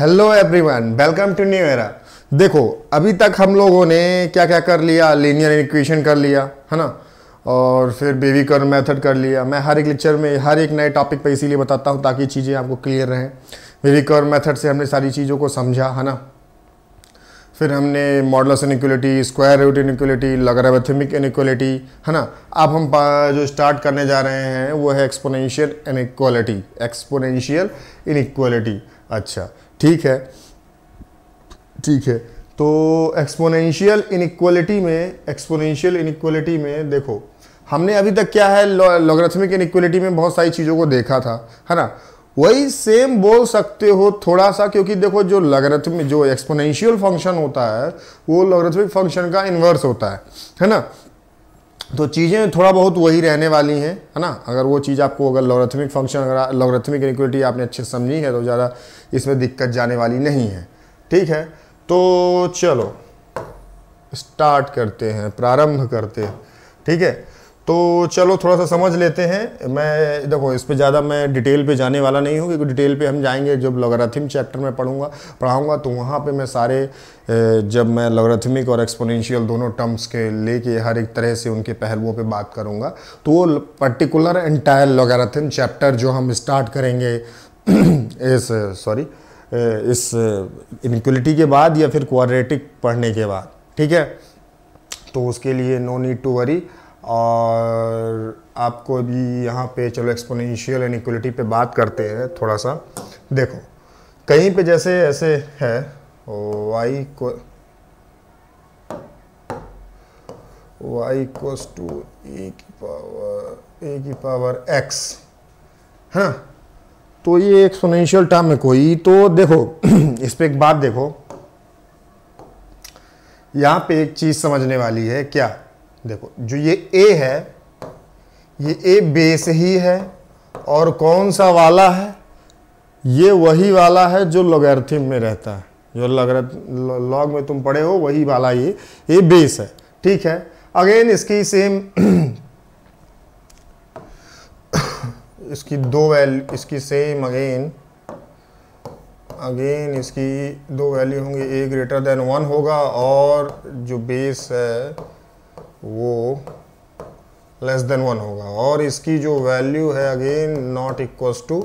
Hello everyone, welcome to new era. देखो, अभी तक हम लोगों ने क्या क्या कर लिया, लीनियर इक्वेशन कर लिया है ना, और फिर बेबी कर्व मेथड कर लिया। मैं हर एक लेक्चर में हर एक नए टॉपिक पे इसीलिए बताता हूँ ताकि चीज़ें आपको क्लियर रहें। बेबी कर्व मेथड से हमने सारी चीज़ों को समझा है ना। फिर हमने modulus inequality, square root inequality, logarithmic inequality है ना। अब हम जो स्टार्ट करने जा रहे हैं वो है एक्सपोनेंशियल इनइक्वालिटी। एक्सपोनेंशियल इनइक्वालिटी, अच्छा ठीक है, ठीक है। तो एक्सपोनेंशियल इनइक्वालिटी में देखो, हमने अभी तक क्या है, लॉगरिथमिक इनइक्वालिटी में बहुत सारी चीज़ों को देखा था है ना। वही सेम बोल सकते हो थोड़ा सा, क्योंकि देखो जो लॉगरिथमिक जो एक्सपोनेंशियल फंक्शन होता है वो लॉगरिथमिक फंक्शन का इन्वर्स होता है ना। तो चीज़ें थोड़ा बहुत वही रहने वाली हैं है ना। अगर वो चीज़ आपको, अगर लॉगरिथमिक फंक्शन, अगर लॉगरिथमिक इनइक्वालिटी आपने अच्छे से समझी है तो ज़्यादा इसमें दिक्कत जाने वाली नहीं है, ठीक है। तो चलो स्टार्ट करते हैं, प्रारंभ करते हैं, ठीक है। तो चलो थोड़ा सा समझ लेते हैं। मैं देखो इस पे ज़्यादा मैं डिटेल पे जाने वाला नहीं हूँ, क्योंकि डिटेल पे हम जाएंगे जब लॉगरिथम चैप्टर में पढ़ाऊँगा तो वहाँ पे मैं सारे, जब मैं लॉगरिथमिक और एक्सपोनेंशियल दोनों टर्म्स के लेके हर एक तरह से उनके पहलुओं पे बात करूँगा, तो वो पर्टिकुलर एंटायर लॉगरिथम चैप्टर जो हम स्टार्ट करेंगे इस इनइक्वालिटी के बाद या फिर क्वाड्रेटिक पढ़ने के बाद, ठीक है। तो उसके लिए नो नीड टू वरी। और आपको अभी यहाँ पे चलो एक्सपोनेंशियल इनइक्वालिटी पे बात करते हैं थोड़ा सा। देखो कहीं पे जैसे ऐसे है y इक्वल्स टू ए की पावर x है ना। तो ये एक्सपोनेंशियल टर्म है कोई, तो देखो इस पे एक बात देखो, यहाँ पे एक चीज समझने वाली है। क्या? देखो जो ये a है, ये a बेस ही है, और कौन सा वाला है, ये वही वाला है जो लॉगरिथम में रहता है, जो लॉग में तुम पढ़े हो वही वाला ये बेस है, ठीक है। अगेन इसकी सेम इसकी दो वैल्यू, इसकी सेम अगेन इसकी दो वैल्यू होंगी, a ग्रेटर देन 1 होगा और जो बेस है वो लेस देन 1 होगा, और इसकी जो वैल्यू है अगेन नॉट इक्वल्स टू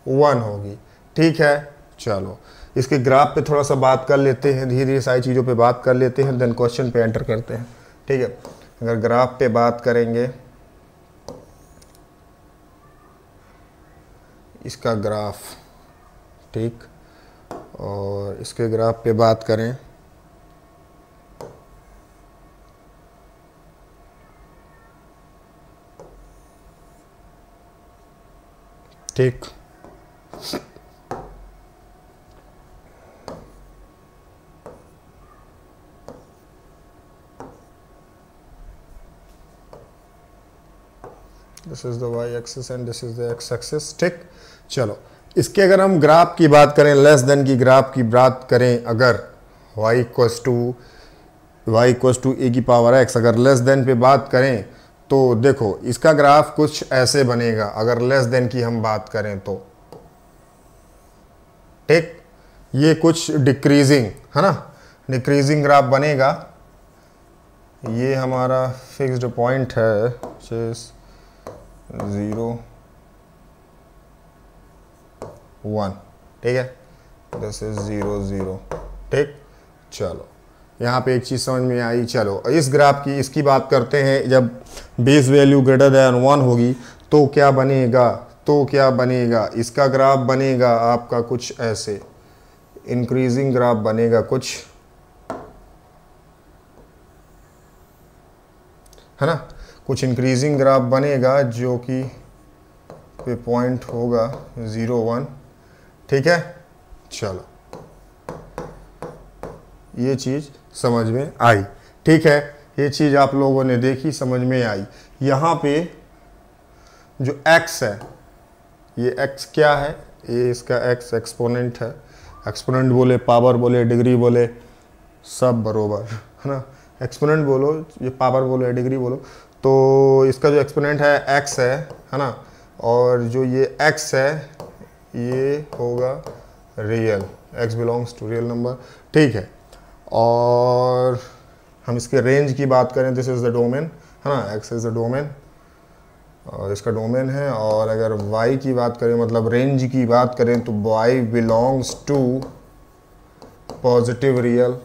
1 होगी, ठीक है। चलो इसके ग्राफ पे थोड़ा सा बात कर लेते हैं, धीरे धीरे सारी चीज़ों पे बात कर लेते हैं, देन क्वेश्चन पे एंटर करते हैं, ठीक है। अगर ग्राफ पे बात करेंगे, इसका ग्राफ, ठीक, और इसके ग्राफ पे बात करें, ठीक। This is the Y axis and this is the X axis, ठीक। चलो इसके अगर हम ग्राफ की बात करें, लेस देन की ग्राफ की बात करें, अगर y इक्वल्स टू ए की पावर x, अगर लेस देन पे बात करें तो देखो इसका ग्राफ कुछ ऐसे बनेगा। अगर लेस देन की हम बात करें तो, ठीक, ये कुछ डिक्रीजिंग है ना, डिक्रीजिंग ग्राफ बनेगा। ये हमारा फिक्स्ड पॉइंट है 0 1, ठीक है, दिस इज 0 0, ठीक। चलो यहाँ पे एक चीज़ समझ में आई। चलो इस ग्राफ की, इसकी बात करते हैं। जब बेस वैल्यू ग्रेटर देन 1 होगी तो क्या बनेगा, इसका ग्राफ बनेगा आपका कुछ ऐसे, इंक्रीजिंग ग्राफ बनेगा कुछ, है ना, कुछ इंक्रीजिंग ग्राफ बनेगा जो कि पे पॉइंट होगा 0 1, ठीक है। चलो ये चीज़ समझ में आई, ठीक है। ये चीज़ आप लोगों ने देखी, समझ में आई। यहाँ पे जो x है, ये x क्या है, ये इसका x एक्सपोनेंट है। एक्सपोनेंट बोले, पावर बोले, डिग्री बोले, सब बरोबर है ना। एक्सपोनेंट बोलो, ये पावर बोलो या डिग्री बोलो, तो इसका जो एक्सपोनेंट है x है ना, और जो ये x है ये होगा real, x belongs to real number, ठीक है। और हम इसके रेंज की बात करें, दिस इज द डोमेन, है ना, x इज द डोमेन और इसका डोमेन है। और अगर y की बात करें, मतलब रेंज की बात करें, तो y belongs to positive real.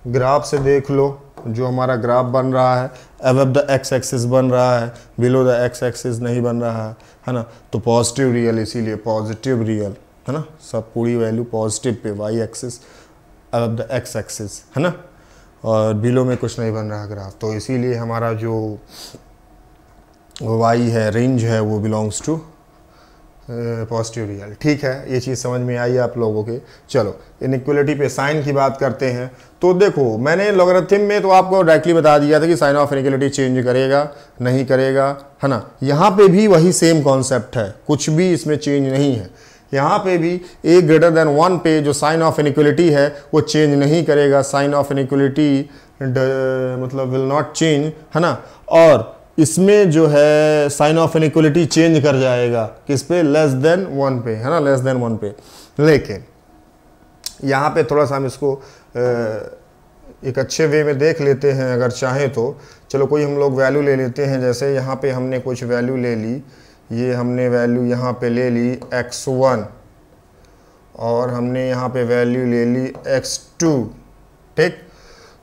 Graph से देख लो, जो हमारा ग्राफ बन रहा है अबव द x एक्सिस बन रहा है, बिलो द x एक्सिस नहीं बन रहा है ना, तो पॉजिटिव रियल, इसीलिए पॉजिटिव रियल, है ना, सब पूरी value positive pay, y axis above the x axis, है ना, और बिलो में कुछ नहीं बन रहा ग्राफ, तो इसीलिए हमारा जो y है, रेंज है, वो बिलोंग्स टू पॉजिटिव रियल। ठीक है, ये चीज़ समझ में आई आप लोगों के। चलो इनइक्वलिटी पे साइन की बात करते हैं। तो देखो, मैंने लॉगरिथम में तो आपको डायरेक्टली बता दिया था कि साइन ऑफ इनइक्वलिटी चेंज करेगा नहीं करेगा, है ना। यहाँ पे भी वही सेम कॉन्सेप्ट है, कुछ भी इसमें चेंज नहीं है। यहाँ पे भी a ग्रेटर देन 1 पे जो साइन ऑफ इनइक्वलिटी है वो चेंज नहीं करेगा, साइन ऑफ इनइक्वलिटी मतलब विल नॉट चेंज, है ना। और इसमें जो है साइन ऑफ इनइक्वलिटी चेंज कर जाएगा किस पे, लेस देन 1 पे, है ना, लेस देन 1 पे। लेकिन यहाँ पे थोड़ा सा हम इसको एक अच्छे वे में देख लेते हैं अगर चाहें तो। चलो कोई हम लोग वैल्यू ले लेते हैं, जैसे यहाँ पे हमने कुछ वैल्यू ले ली, ये हमने वैल्यू यहाँ पे ले ली x1 और हमने यहाँ पे वैल्यू ले ली x2, ठीक।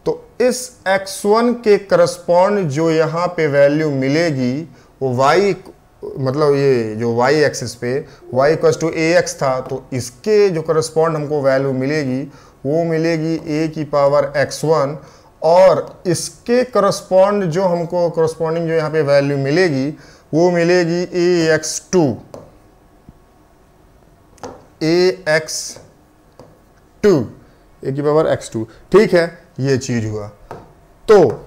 तो इस x1 के करस्पॉन्ड जो यहाँ पे वैल्यू मिलेगी वो y, मतलब ये जो y एक्सिस पे y इक्वल्स टू ax था, तो इसके जो करस्पॉन्ड हमको वैल्यू मिलेगी वो मिलेगी a की पावर x1, और इसके करस्पॉन्ड जो हमको करस्पॉन्डिंग जो यहाँ पे वैल्यू मिलेगी वो मिलेगी ax2, a की पावर x2, ठीक है। ये चीज हुआ। तो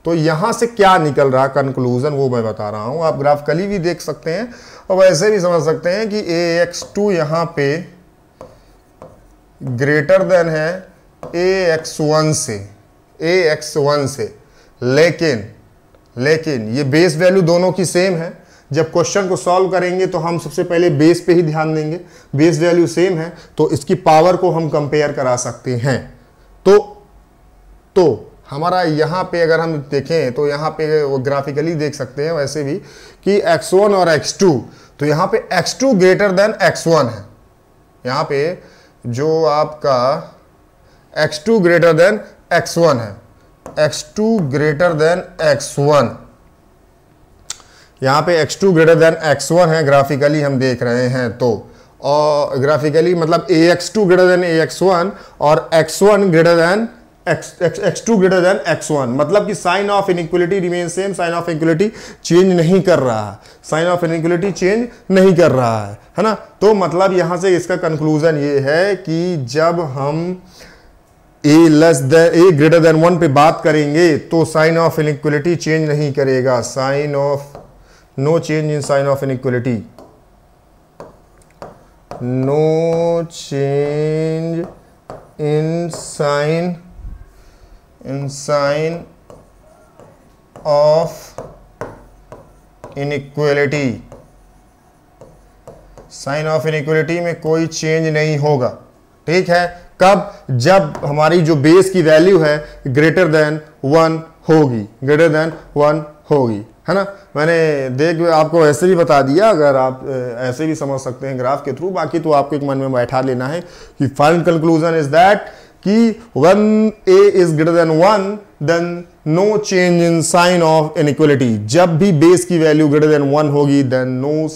यहां से क्या निकल रहा कंक्लूजन वो मैं बता रहा हूं। आप ग्राफिकली भी देख सकते हैं और वैसे भी समझ सकते हैं कि ax2 यहां पे ग्रेटर देन है ax1 से, लेकिन ये बेस वैल्यू दोनों की सेम है। जब क्वेश्चन को सॉल्व करेंगे तो हम सबसे पहले बेस पे ही ध्यान देंगे, बेस वैल्यू सेम है तो इसकी पावर को हम कंपेयर करा सकते हैं। तो हमारा यहाँ पे अगर हम देखें तो यहाँ पे वो ग्राफिकली देख सकते हैं वैसे भी कि x1 और x2, तो यहाँ पे x2 ग्रेटर देन x1 है। यहाँ पे जो आपका x2 ग्रेटर देन x1 है, x2 ग्रेटर देन x1, यहाँ पे x2 ग्रेटर देन x1 है, ग्राफिकली हम देख रहे हैं। तो और ग्राफिकली मतलब ax2 ग्रेटर देन ax1 और x1 greater than x2 greater than x1, मतलब कि sign of inequality remain same, sign of inequality change नहीं कर रहा है, साइन ऑफ इनइक्वलिटी चेंज नहीं कर रहा है ना। तो मतलब यहां से इसका कंक्लूजन ये है कि जब हम a ग्रेटर देन 1 पे बात करेंगे तो साइन ऑफ इनइक्वलिटी चेंज नहीं करेगा, sign of no change in sign of inequality, no change in sign of inequality, sign of inequality में कोई चेंज नहीं होगा, ठीक है। कब, जब हमारी जो बेस की वैल्यू है ग्रेटर देन 1 होगी, ग्रेटर देन 1 होगी, है ना। मैंने आपको ऐसे भी बता दिया, अगर आप ऐसे भी समझ सकते हैं ग्राफ के थ्रू, बाकी तो आपको एक मन में बैठा लेना है कि फाइनल कंक्लूजन इज दैट कि when a is greater than 1 then no change in sign of inequality, जब भी बेस की वैल्यू ग्रेटर देन 1 होगी then no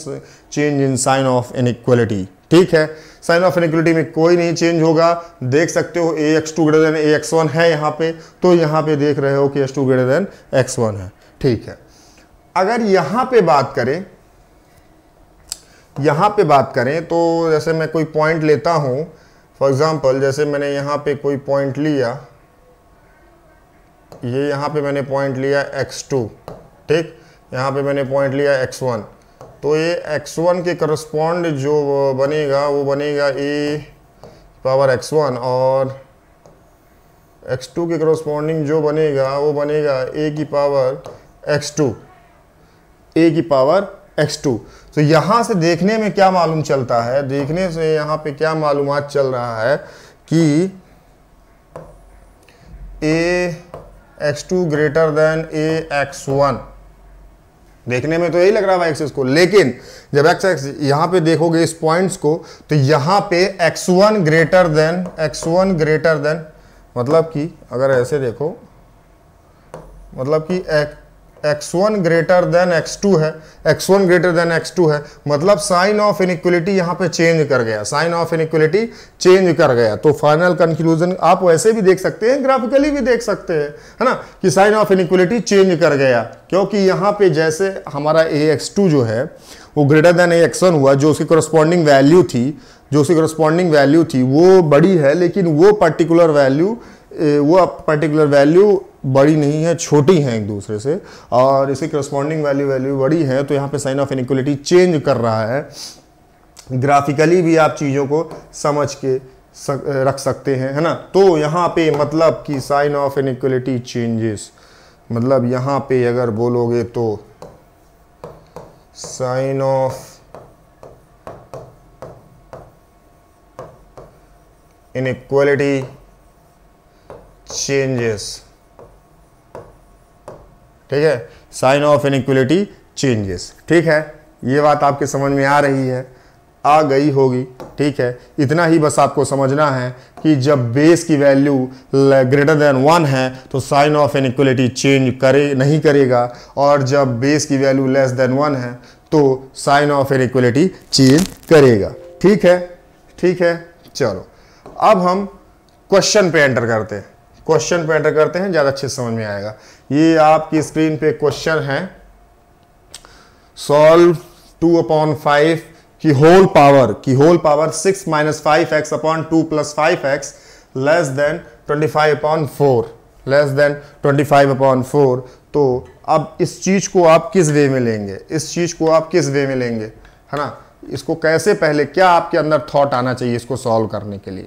change in sign of inequality, ठीक है। साइन ऑफ इनइक्वलिटी में कोई नहीं चेंज होगा। देख सकते हो ax2 ग्रेटर देन ax1 है यहाँ पे, तो यहाँ पे देख रहे हो कि x2 ग्रेटर देन x1 है, ठीक है। अगर यहाँ पे बात करें तो जैसे मैं कोई पॉइंट लेता हूं, फॉर एग्जाम्पल जैसे मैंने यहाँ पे कोई पॉइंट लिया, ये यहाँ पे मैंने पॉइंट लिया x2, ठीक, यहाँ पे मैंने पॉइंट लिया x1, तो ये x1 के करस्पॉन्ड जो बनेगा वो बनेगा a पावर x1, और x2 के करस्पॉन्डिंग जो बनेगा वो बनेगा a की पावर x2, a की पावर x2। तो यहाँ से देखने में क्या मालूम चलता है, देखने से यहाँ पे क्या मालूमात चल रहा है कि ax2 ग्रेटर देन ax1। देखने में तो यही लग रहा है एक्सिस को, लेकिन जब x यहाँ पे देखोगे इस पॉइंट्स को, तो यहाँ पे x1 ग्रेटर देन मतलब कि अगर ऐसे देखो, मतलब कि x1 ग्रेटर देन x2 है, x1 ग्रेटर देन x2 है, मतलब साइन ऑफ इनइक्वलिटी यहाँ पे चेंज कर गया, साइन ऑफ इनइक्वलिटी चेंज कर गया। तो फाइनल कंक्लूजन आप वैसे भी देख सकते हैं, ग्राफिकली भी देख सकते हैं, है ना, कि साइन ऑफ इनइक्वलिटी चेंज कर गया, क्योंकि यहाँ पे जैसे हमारा ax2 जो है वो ग्रेटर देन ax1 हुआ, जो उसकी करस्पॉन्डिंग वैल्यू थी वो बड़ी है, लेकिन वो पर्टिकुलर वैल्यू बड़ी नहीं है, छोटी है एक दूसरे से, और इसी करस्पॉन्डिंग वैल्यू बड़ी है। तो यहाँ पे साइन ऑफ इनइक्वलिटी चेंज कर रहा है। ग्राफिकली भी आप चीज़ों को समझ के रख सकते हैं, है ना। तो यहाँ पे मतलब कि साइन ऑफ इनइक्वलिटी चेंजेस, मतलब यहाँ पे अगर बोलोगे तो साइन ऑफ इनइक्वलिटी चेंजेस, ठीक है, साइन ऑफ इनइक्वलिटी चेंजेस, ठीक है। ये बात आपके समझ में आ रही है, आ गई होगी, ठीक है। इतना ही बस आपको समझना है कि जब बेस की वैल्यू ग्रेटर देन 1 है तो साइन ऑफ इनइक्वलिटी चेंज नहीं करेगा, और जब बेस की वैल्यू लेस देन 1 है तो साइन ऑफ इनइक्वलिटी चेंज करेगा, ठीक है, ठीक है। चलो अब हम क्वेश्चन पे एंटर करते हैं, ज़्यादा अच्छे से समझ में आएगा। ये आपकी स्क्रीन पे क्वेश्चन है, सॉल्व 2/5 की whole power 6 - 5x upon 2 + 5x less than 25/4। तो अब इस चीज़ को आप किस वे में लेंगे, है ना। इसको कैसे, पहले क्या आपके अंदर थॉट आना चाहिए, इसको सॉल्व करने के लिए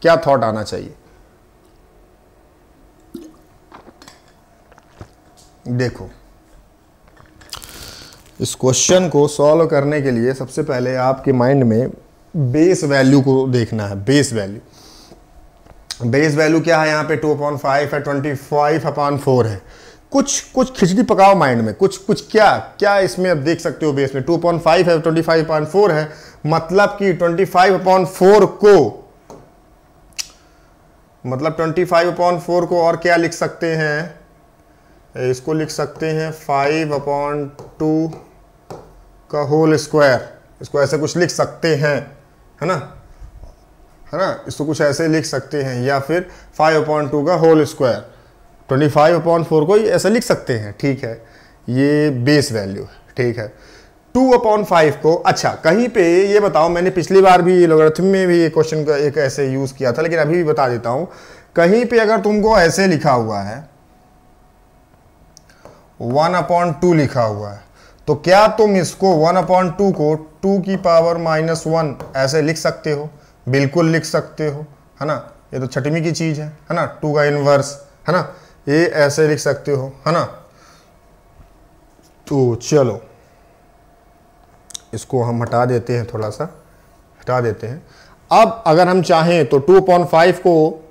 क्या थॉट आना चाहिए। देखो, इस क्वेश्चन को सॉल्व करने के लिए सबसे पहले आपके माइंड में बेस वैल्यू को देखना है। बेस वैल्यू क्या है यहाँ पे, 2/5 है, 25/4 है। कुछ खिचड़ी पकाओ माइंड में, कुछ क्या इसमें अब देख सकते हो। बेस में 2/5 है, 25/4 है, मतलब कि 25/4 को और क्या लिख सकते हैं, इसको लिख सकते हैं 5/2 का होल स्क्वायर। इसको ऐसे कुछ लिख सकते हैं, है ना, इसको कुछ ऐसे लिख सकते हैं, या फिर 5/2 का होल स्क्वायर, 25/4 को ऐसे लिख सकते हैं, ठीक है। ये बेस वैल्यू है, ठीक है। 2/5 को, अच्छा कहीं पे ये बताओ, मैंने पिछली बार भी लॉगरिथम में भी ये क्वेश्चन का एक ऐसे यूज किया था, लेकिन अभी भी बता देता हूं। कहीं पे अगर तुमको ऐसे लिखा हुआ है 1/2 लिखा हुआ है, तो क्या तुम इसको 1/2 को 2 की पावर -1 ऐसे लिख सकते हो? बिल्कुल लिख सकते हो, है ना। ये तो छठवीं की चीज है ना, 2 का इनवर्स, है ना, ये ऐसे लिख सकते हो, है ना। तो चलो इसको हम हटा देते हैं, थोड़ा सा हटा देते हैं। अब अगर हम चाहें तो 2/5 को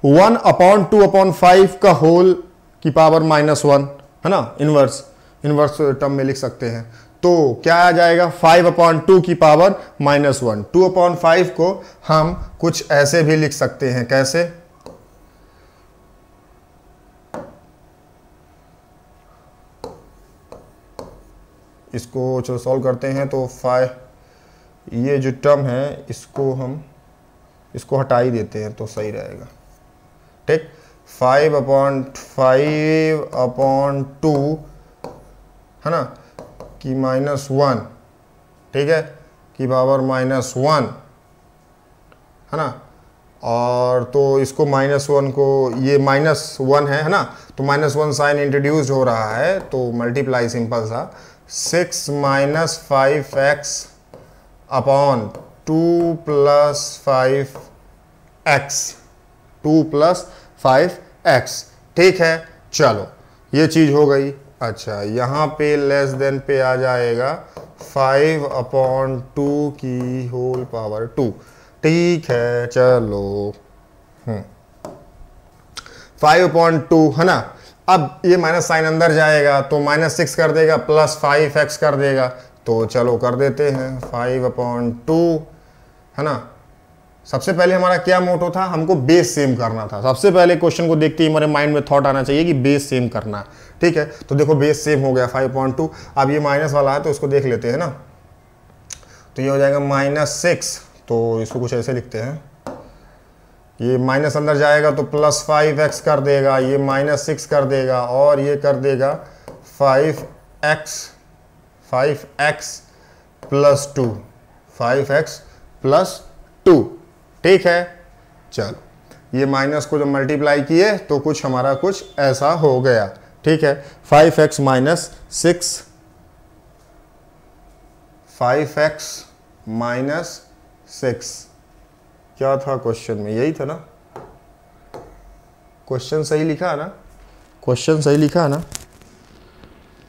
1/2/5 का होल की पावर -1, है ना, इनवर्स टर्म में लिख सकते हैं। तो क्या आ जाएगा, 5/2 की पावर -1। 2/5 को हम कुछ ऐसे भी लिख सकते हैं, कैसे, इसको चलो सॉल्व करते हैं। तो 5, ये जो टर्म है इसको हटा ही देते हैं तो सही रहेगा, ठीक। 5/2 है ना, की -1, ठीक है, की पावर -1, है ना। और तो इसको -1 को, ये -1 है ना, तो -1 साइन इंट्रोड्यूस हो रहा है, तो मल्टीप्लाई सिंपल सा 6 - 5x अपॉन 2 + 5x, ठीक है। चलो ये चीज हो गई, अच्छा, यहाँ पे लेस देन पे आ जाएगा 5/2 की होल पावर 2। ठीक है, चलो 5/2 है ना। अब ये माइनस साइन अंदर जाएगा तो -6 कर देगा, प्लस 5x कर देगा। तो चलो कर देते हैं 5/2 है ना। सबसे पहले हमारा क्या मोटो था, हमको बेस सेम करना था। सबसे पहले क्वेश्चन को देखते ही हमारे माइंड में थॉट आना चाहिए कि बेस सेम करना। ठीक है, तो देखो बेस सेम हो गया 5/2। अब ये माइनस वाला है तो उसको देख लेते हैं ना। तो ये हो जाएगा -6, तो इसको कुछ ऐसे लिखते हैं, ये माइनस अंदर जाएगा तो प्लस 5x कर देगा, ये -6 कर देगा और ये कर देगा 5x प्लस 2, 5x प्लस 2। ठीक है, चलो ये माइनस को जब मल्टीप्लाई किए तो कुछ हमारा कुछ ऐसा हो गया। ठीक है, 5x माइनस 6, 5x माइनस 6 क्या था क्वेश्चन में, यही था ना। क्वेश्चन सही लिखा है ना, क्वेश्चन सही लिखा है ना,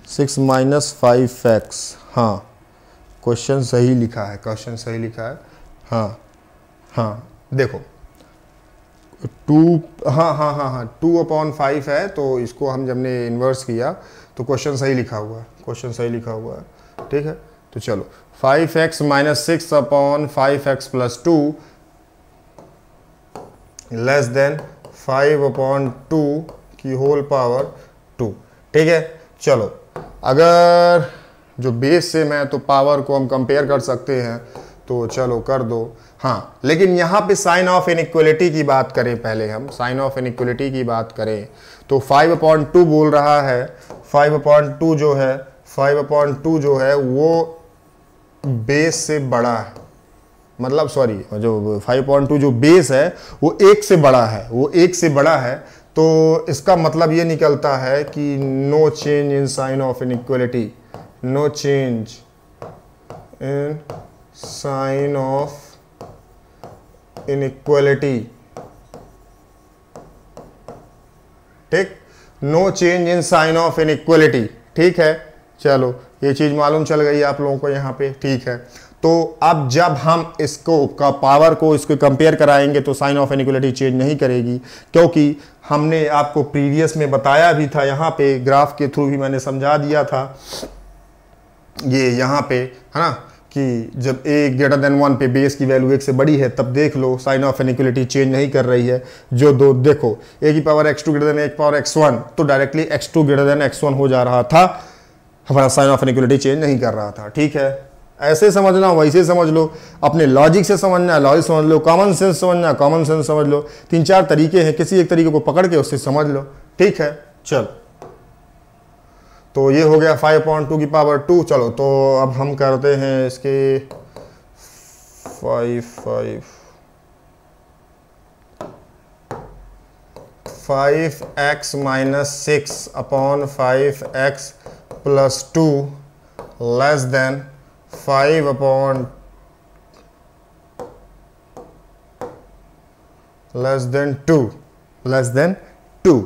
6 माइनस 5x। हाँ, क्वेश्चन सही लिखा है, क्वेश्चन सही लिखा है। हाँ हाँ, देखो 2, हाँ 2/5 है, तो इसको हम जब ने इन्वर्स किया तो क्वेश्चन सही लिखा हुआ है, क्वेश्चन सही लिखा हुआ है। ठीक है, तो चलो 5x minus 6/5x plus 2 less than 5/2 की होल पावर 2। ठीक है, चलो अगर जो बेस सेम है तो पावर को हम कंपेयर कर सकते हैं, तो चलो कर दो। हाँ, लेकिन यहाँ पे साइन ऑफ इनइक्वलिटी की बात करें, पहले हम साइन ऑफ इनइक्वलिटी की बात करें तो 5/2 बोल रहा है, 5/2 जो है, 5/2 जो है वो बेस से बड़ा है, मतलब सॉरी, जो 5/2 जो बेस है वो 1 से बड़ा है, वो 1 से बड़ा है। तो इसका मतलब ये निकलता है कि no change in sign of inequality, no change in sign of inequality. ठीक, no change in sign of inequality. ठीक है, चलो ये चीज मालूम चल गई आप लोगों को यहाँ पे। ठीक है, तो अब जब हम इसको का पावर को इसको कंपेयर कराएंगे तो साइन ऑफ इनइक्वलिटी चेंज नहीं करेगी, क्योंकि हमने आपको प्रीवियस में बताया भी था, यहाँ पे ग्राफ के थ्रू भी मैंने समझा दिया था ये यहाँ पे, है ना, कि जब a ग्रेटर देन 1 पे बेस की वैल्यू 1 से बड़ी है तब देख लो साइन ऑफ इनइक्वलिटी चेंज नहीं कर रही है। जो दो देखो a की power x2 greater than a की पावर x1, तो directly x2 greater than x1 हो जा रहा था, हमारा साइन ऑफ इनइक्वलिटी चेंज नहीं कर रहा था। ठीक है, ऐसे समझना, वैसे समझ लो, अपने लॉजिक से समझना, लॉजिक समझ लो, कॉमन सेंस समझना, कॉमन सेंस समझ लो। 3-4 तरीके हैं, किसी एक तरीके को पकड़ के उससे समझ लो। ठीक है, चलो तो ये हो गया 5/2 की पावर 2। चलो तो अब हम करते हैं इसके 5x minus 6/5x plus 2 less than 5 less than 2।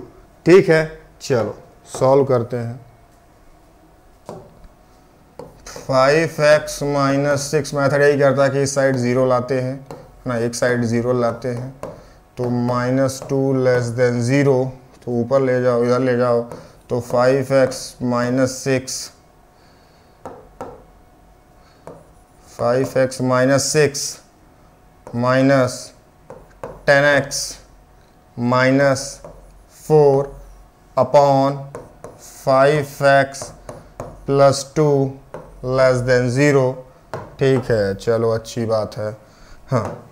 ठीक है, चलो सॉल्व करते हैं। 5x माइनस 6 मैथड यही करता है कि इस साइड 0 लाते हैं ना, एक साइड 0 लाते हैं, तो -2 लेस देन 0, तो ऊपर ले जाओ, इधर ले जाओ, तो 5x minus 6 minus 10x minus 4 upon 5x plus 2 less than 0। ठीक है, चलो अच्छी बात है। हाँ,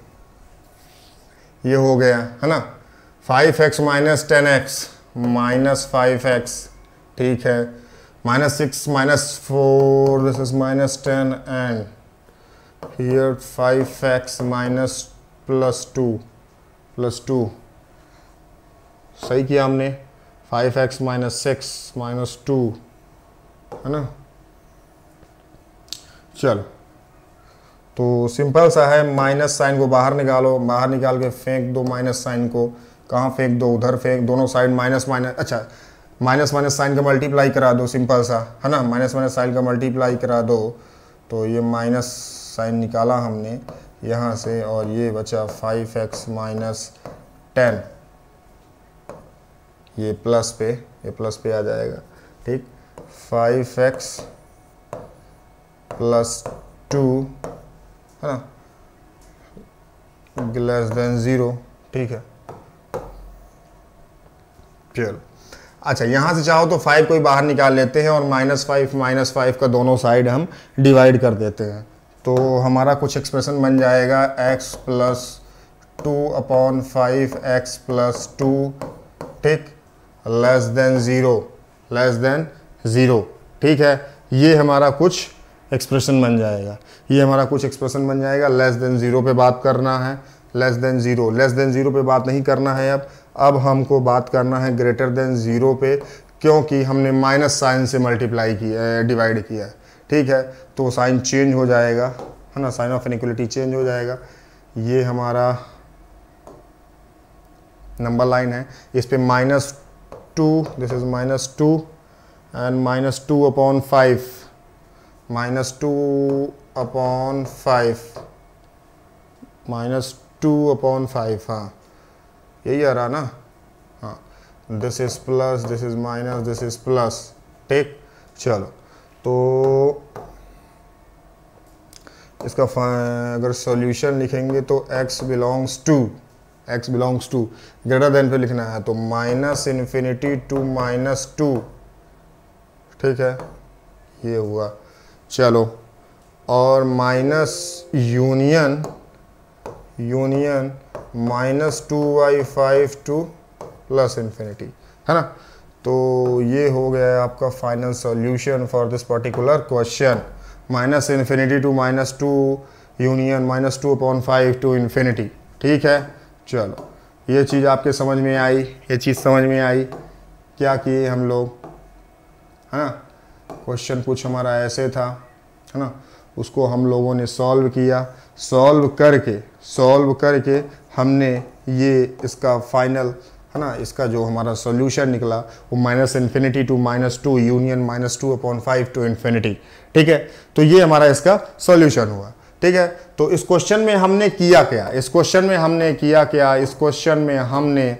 ये हो गया है ना, 5x minus 10x minus 5x। ठीक है, -6 minus 4, this is -10 and here 5x minus plus 2 सही किया हमने, 5x माइनस 6 माइनस 2, है ना। चलो तो सिंपल सा है, माइनस साइन को बाहर निकालो, बाहर निकाल के फेंक दो माइनस साइन को, कहाँ फेंक दो, उधर फेंक, दोनों साइड माइनस माइनस। अच्छा, माइनस माइनस साइन का मल्टीप्लाई करा दो, सिंपल सा है ना, माइनस माइनस साइन का मल्टीप्लाई करा दो, तो ये माइनस साइन निकाला हमने यहाँ से, और ये बचा 5x माइनस 10, ये प्लस पे आ जाएगा, ठीक। 5x प्लस 2 है ना, लेस देन 0, ठीक है। चलो अच्छा, यहाँ से चाहो तो 5 को ही बाहर निकाल लेते हैं और -5 का दोनों साइड हम डिवाइड कर देते हैं, तो हमारा कुछ एक्सप्रेशन बन जाएगा x प्लस 2/5x प्लस 2, ठीक, लेस देन 0, ठीक है। ये हमारा कुछ एक्सप्रेशन बन जाएगा, लेस देन 0 पे बात करना है, लेस देन 0 पे बात नहीं करना है। अब हमको बात करना है ग्रेटर देन 0 पे, क्योंकि हमने माइनस साइन से मल्टीप्लाई किया, डिवाइड किया, ठीक है, तो साइन चेंज हो जाएगा, है ना, साइन ऑफ इनइक्वालिटी चेंज हो जाएगा। ये हमारा नंबर लाइन है, इस पे -2, दिस इज -2 एंड -2/5, -2/5, हाँ यही आ रहा ना, हाँ, this is plus, this is minus, this is plus, ठीक। चलो तो इसका अगर सॉल्यूशन लिखेंगे तो x belongs to greater than पे लिखना है, तो -∞ to -2, ठीक है, ये हुआ। चलो, और माइनस यूनियन -2/5 टू +∞, है ना, तो ये हो गया आपका final solution for this particular question, -∞ to -2 union -2/5 to ∞, ठीक है। चलो, ये चीज़ आपके समझ में आई, क्या किए हम लोग, है ना, क्वेश्चन कुछ हमारा ऐसे था, है ना, उसको हम लोगों ने सॉल्व किया, सॉल्व करके हमने ये इसका फाइनल, है ना, इसका जो हमारा सॉल्यूशन निकला वो -∞ to -2 यूनियन -2/5 टू ∞, ठीक है। तो ये हमारा इसका सॉल्यूशन हुआ, ठीक है। तो इस क्वेश्चन में हमने किया क्या, इस क्वेश्चन में हमने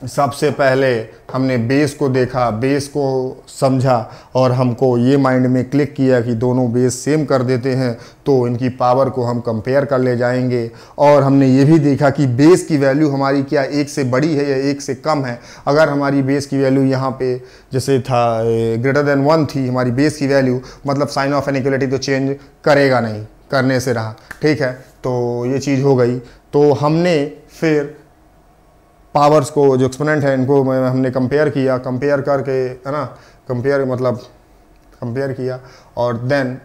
सबसे पहले हमने बेस को देखा, बेस को समझा, और हमको ये माइंड में क्लिक किया कि दोनों बेस सेम कर देते हैं तो इनकी पावर को हम कंपेयर कर ले जाएंगे। और हमने ये भी देखा कि बेस की वैल्यू हमारी क्या 1 से बड़ी है या 1 से कम है। अगर हमारी बेस की वैल्यू यहाँ पे जैसे था ग्रेटर देन 1 थी हमारी बेस की वैल्यू, मतलब साइन ऑफ इनइक्वालिटी तो चेंज करेगा नहीं, करने से रहा, ठीक है। तो ये चीज़ हो गई। तो हमने फिर पावर्स को, जो एक्सपोनेंट है, इनको हमने कंपेयर करके, है ना, कंपेयर किया, और देन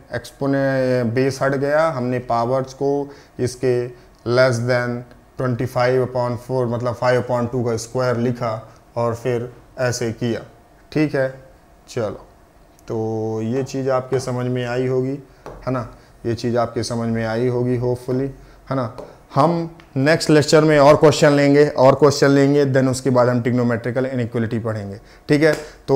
बेस हट गया, हमने पावर्स को इसके लेस देन 25/4 मतलब 5/2 का स्क्वायर लिखा और फिर ऐसे किया, ठीक है। चलो, तो ये चीज़ आपके समझ में आई होगी, है ना, ये चीज़ आपके समझ में आई होगी होपफुली, है ना। हम नेक्स्ट लेक्चर में और क्वेश्चन लेंगे, देन उसके बाद हम ट्रिग्नोमेट्रिकल इनइक्वालिटी पढ़ेंगे, ठीक है। तो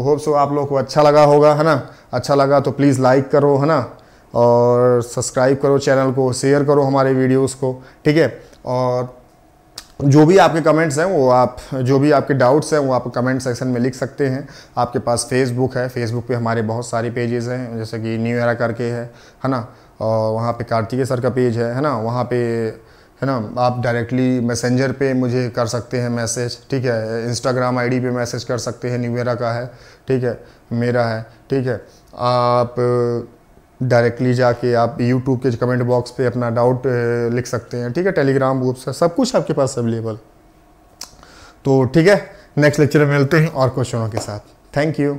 होप सो आप लोग को अच्छा लगा होगा, है ना। अच्छा लगा तो प्लीज़ लाइक करो, है ना, और सब्सक्राइब करो चैनल को, शेयर करो हमारे वीडियोस को, ठीक है। और जो भी आपके कमेंट्स हैं वो आप, जो भी आपके डाउट्स हैं वो आप कमेंट सेक्शन में लिख सकते हैं। आपके पास फेसबुक है, फेसबुक पे हमारे बहुत सारे पेजेस हैं, जैसे कि न्यू एरा करके है ना, और वहाँ पे कार्तिकेय सर का पेज है ना, वहाँ पे, है ना, आप डायरेक्टली मैसेंजर पे मुझे कर सकते हैं मैसेज, ठीक है। इंस्टाग्राम आईडी पे मैसेज कर सकते हैं, न्यू एरा का है, ठीक है, मेरा है, ठीक है। आप डायरेक्टली जाके आप यूट्यूब के कमेंट बॉक्स पे अपना डाउट लिख सकते हैं, ठीक है। टेलीग्राम ग्रुप से सब कुछ आपके पास अवेलेबल। तो ठीक है, नेक्स्ट लेक्चर में मिलते हैं और क्वेश्चनों के साथ। Thank you.